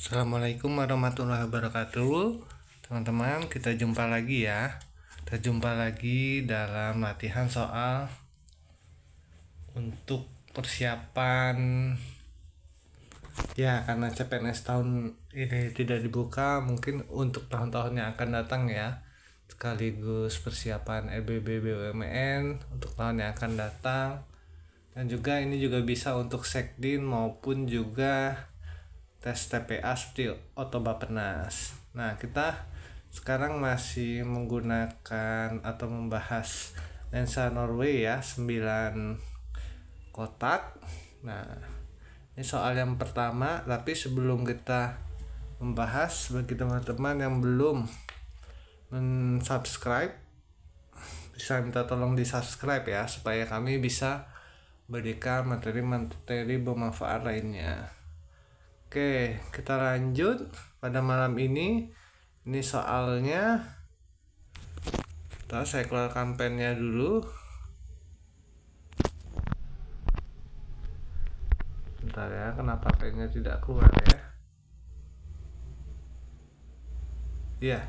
Assalamualaikum warahmatullahi wabarakatuh. Teman-teman, kita jumpa lagi ya. Kita jumpa lagi dalam latihan soal untuk persiapan ya, karena CPNS tahun ini tidak dibuka, mungkin untuk tahun-tahun yang akan datang ya, sekaligus persiapan EBB BUMN untuk tahun yang akan datang. Dan juga ini juga bisa untuk Sekdin maupun juga tes TPA seperti Otobappenas. Nah, kita sekarang masih menggunakan atau membahas lensa Norway ya, 9 kotak. Nah, ini soal yang pertama, tapi sebelum kita membahas, bagi teman-teman yang belum subscribe, bisa minta tolong di subscribe ya, supaya kami bisa berikan materi-materi bermanfaat lainnya. Oke, kita lanjut pada malam ini. Ini soalnya, saya keluarkan pennya dulu. Bentar ya, kenapa pennya tidak keluar ya? Iya.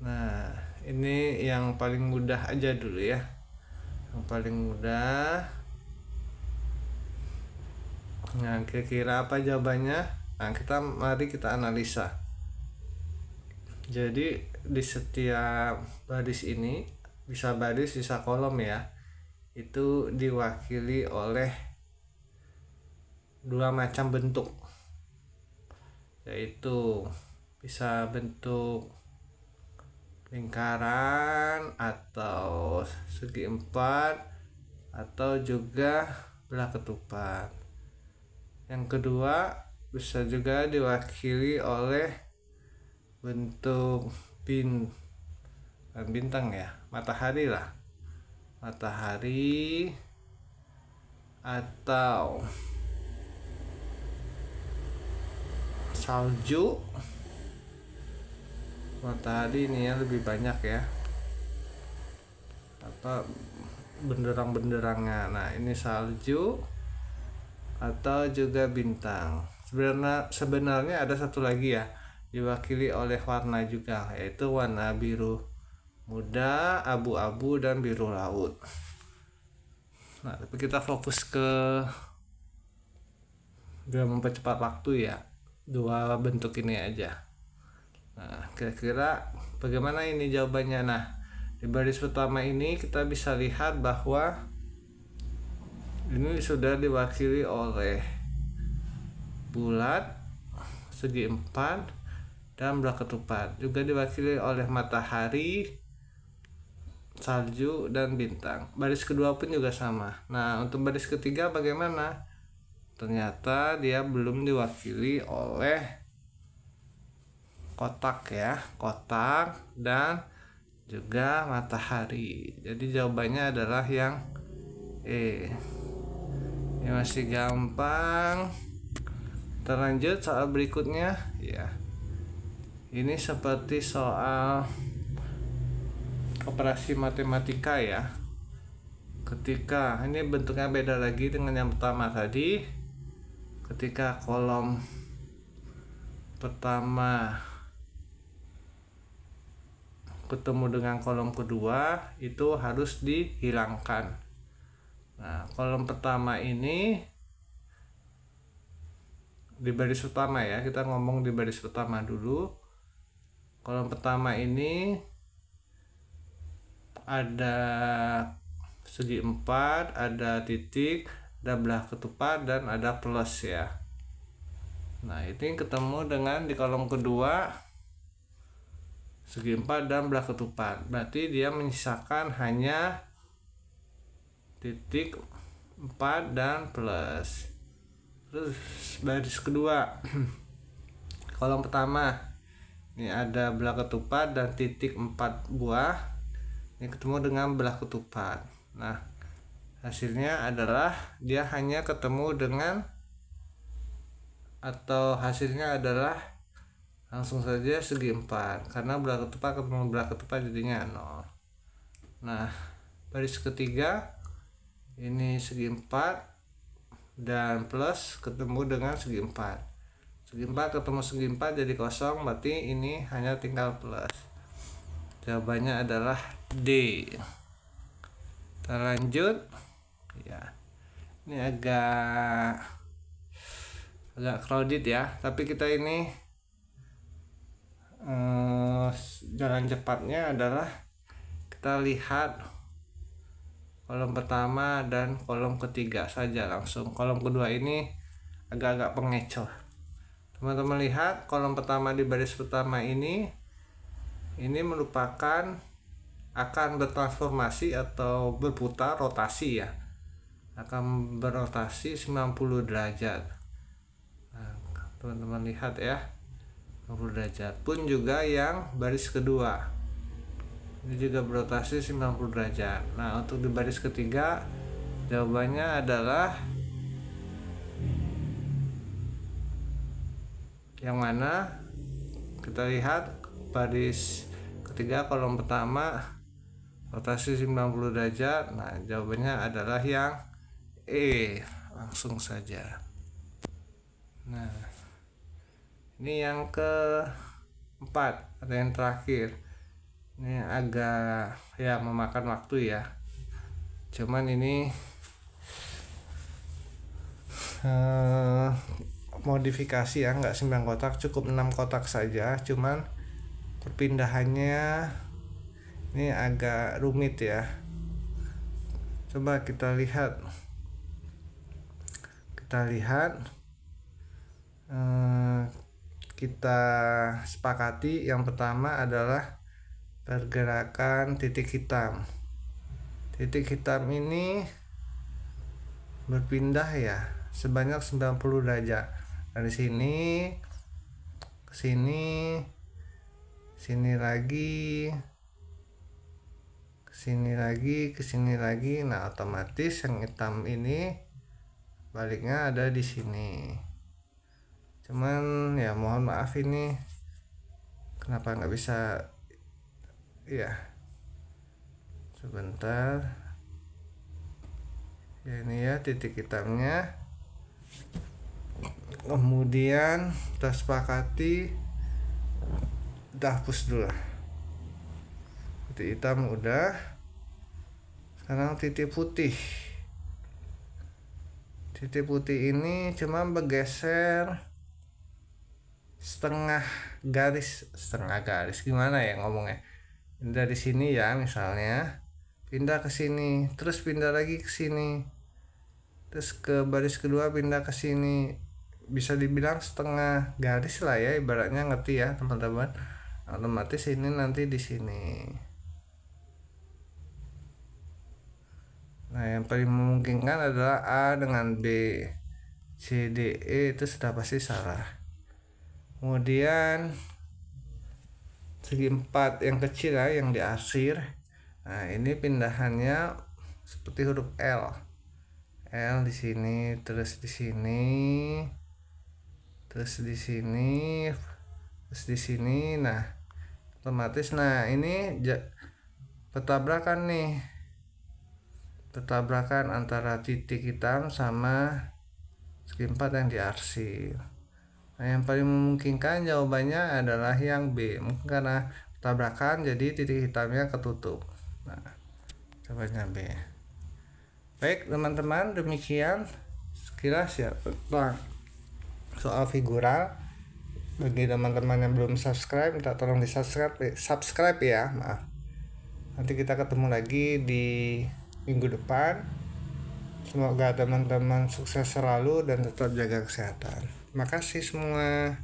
Nah, ini yang paling mudah aja dulu ya. Yang paling mudah. Nah, kira-kira apa jawabannya? Nah, mari kita analisa. Jadi di setiap baris ini, bisa baris bisa kolom ya, itu diwakili oleh dua macam bentuk, yaitu bisa bentuk lingkaran atau segi empat, atau juga belah ketupat. Yang kedua bisa juga diwakili oleh bentuk bintang ya, matahari lah, matahari atau salju. Matahari ini ya lebih banyak ya, apa benderang-benderangnya. Nah, ini salju atau juga bintang. Sebenarnya ada satu lagi ya, diwakili oleh warna juga, yaitu warna biru muda, abu-abu, dan biru laut. Nah, tapi kita fokus ke biar mempercepat waktu ya, dua bentuk ini aja. Nah, kira-kira bagaimana ini jawabannya? Nah, di baris pertama ini kita bisa lihat bahwa ini sudah diwakili oleh bulat, segi empat, dan belah ketupat. Juga diwakili oleh matahari, salju, dan bintang. Baris kedua pun juga sama. Nah, untuk baris ketiga bagaimana? Ternyata dia belum diwakili oleh kotak ya, kotak dan juga matahari. Jadi jawabannya adalah yang E. Ini masih gampang. Terlanjut soal berikutnya ya. Ini seperti soal operasi matematika ya. Ketika ini bentuknya beda lagi dengan yang pertama tadi. Ketika kolom pertama ketemu dengan kolom kedua, itu harus dihilangkan. Nah, kolom pertama ini di baris pertama ya, kita ngomong di baris pertama dulu. Kolom pertama ini ada segi empat, ada titik, ada belah ketupat, dan ada plus ya. Nah, ini ketemu dengan di kolom kedua segi empat dan belah ketupat, berarti dia menyisakan hanya titik 4 dan plus. Terus baris kedua kolom pertama ini ada belah ketupat dan titik 4 buah, ini ketemu dengan belah ketupat. Nah, hasilnya adalah dia hanya ketemu dengan, atau hasilnya adalah langsung saja segi 4, karena belah ketupat ketemu belah ketupat jadinya 0. Nah, baris ketiga ini segi 4 dan plus ketemu dengan segi 4. Segi 4 ketemu segi 4 jadi kosong, berarti ini hanya tinggal plus. Jawabannya adalah D. Kita lanjut ya. Ini agak crowded ya, tapi kita ini jalan cepatnya adalah kita lihat kolom pertama dan kolom ketiga saja langsung. Kolom kedua ini agak-agak pengecoh. Teman-teman lihat kolom pertama di baris pertama ini merupakan akan bertransformasi atau berputar rotasi ya. Akan berotasi 90 derajat. Nah, teman-teman lihat ya. 90 derajat. Pun juga yang baris kedua. Ini juga berotasi 90 derajat. Nah, untuk di baris ketiga jawabannya adalah yang mana? Kita lihat baris ketiga kolom pertama rotasi 90 derajat. Nah, jawabannya adalah yang E. Langsung saja. Nah, ini yang keempat, ada yang terakhir. Ini agak ya memakan waktu ya. Cuman ini modifikasi ya, nggak 9 kotak, cukup 6 kotak saja. Cuman perpindahannya ini agak rumit ya. Coba kita lihat kita sepakati yang pertama adalah pergerakan titik hitam. Titik hitam ini berpindah ya sebanyak 90 derajat. Dari sini ke sini, sini lagi, ke sini lagi, ke sini lagi. Nah, otomatis yang hitam ini baliknya ada di sini. Cuman ya mohon maaf, ini kenapa nggak bisa ya, sebentar ya. Ini ya titik hitamnya. Kemudian kita sepakati udah hapus dulu. Titik hitam udah. Sekarang titik putih. Titik putih ini cuma bergeser setengah garis gimana ya ngomongnya. Dari sini ya misalnya, pindah ke sini, terus pindah lagi ke sini, terus ke baris kedua pindah ke sini. Bisa dibilang setengah garis lah ya, ibaratnya, ngerti ya teman-teman. Otomatis ini nanti di sini. Nah, yang paling memungkinkan adalah A dengan B. C, D, E itu sudah pasti salah. Kemudian segi 4 yang kecil ya, yang diarsir. Nah, ini pindahannya seperti huruf L. L di sini, terus di sini, terus di sini, terus di sini. Nah, otomatis ini bertabrakan nih. Bertabrakan antara titik hitam sama segi 4 yang diarsir. Nah, yang paling memungkinkan jawabannya adalah yang B. Mungkin karena tabrakan jadi titik hitamnya ketutup. Nah, jawabannya B. Baik teman-teman, demikian sekilas ya tentang soal figural. Bagi teman-teman yang belum subscribe, minta tolong di subscribe ya, maaf. Nanti kita ketemu lagi di minggu depan. Semoga teman-teman sukses selalu dan tetap jaga kesehatan. Terima kasih semua.